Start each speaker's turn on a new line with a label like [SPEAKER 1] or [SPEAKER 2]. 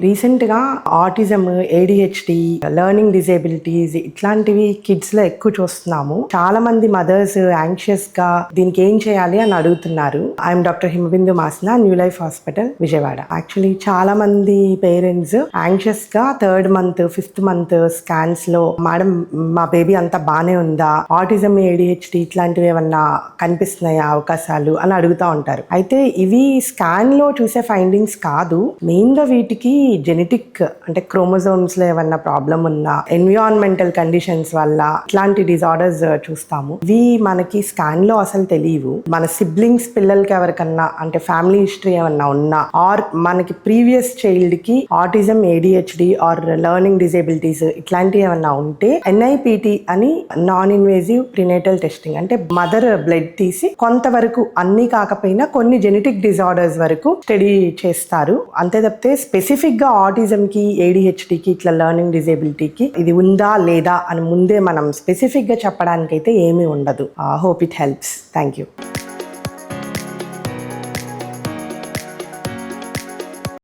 [SPEAKER 1] రీసెంట్గా autism, ADHD, learning disabilities ఇట్లాంటివి kids లో ఎక్కువ చూస్తున్నాము. చాలా మంది మదర్స్ యాంగ్షియస్ గా దీనికి ఏం చేయాలి అని అడుగుతున్నారు. I'm doctor Himabindu Masna, new life hospital, Vijayawada. Actually చాలా మంది పేరెంట్స్ యాంగ్షియస్ గా 3rd month 5th month scans లో మేడం మా బేబీ అంతా బానే ఉందా, ఆటిజం, ADHD ఇట్లాంటివి ఏమన్నా కనిపిస్తున్నాయా అవకాశాలు అని అడుగుతూ ఉంటారు. అయితే ఇవి స్కాన్ లో చూసే ఫైండింగ్స్ కాదు. మెయిన్ గా వీటికి జెనెటిక్ అంటే క్రోమోజోమ్స్ లో ఏమన్నా ప్రాబ్లం ఉన్నా, ఎన్విరాన్మెంటల్ కండిషన్స్ వల్ల ఇట్లాంటి డిజార్డర్స్ చూస్తాము. ఇవి మనకి స్కాన్ లో అసలు తెలియవు. మన సిబ్లింగ్స్ పిల్లలకి ఎవరికన్నా అంటే ఫ్యామిలీ హిస్టరీ ఏమన్నా ఉన్నా, ఆర్ మనకి ప్రీవియస్ చైల్డ్ కి autism, ADHD or learning disabilities ఇట్లాంటివి ఏమన్నా ఉంటే NIPT అని నాన్ ఇన్వేజివ్ ప్రినేటల్ టెస్టింగ్ అంటే మదర్ బ్లడ్ తీసి కొంతవరకు, అన్ని కాకపోయినా కొన్ని జెనెటిక్ డిజార్డర్స్ వరకు స్టడీ చేస్తారు. అంతే తప్పితే స్పెసిఫిక్ గా ఆటిజం కి, ADHD కి, ఇట్లా లెర్నింగ్ డిజేబిలిటీకి ఇది ఉందా లేదా అని ముందే మనం స్పెసిఫిక్ గా చెప్పడానికైతే ఏమీ ఉండదు. Hope it helps. Thank you.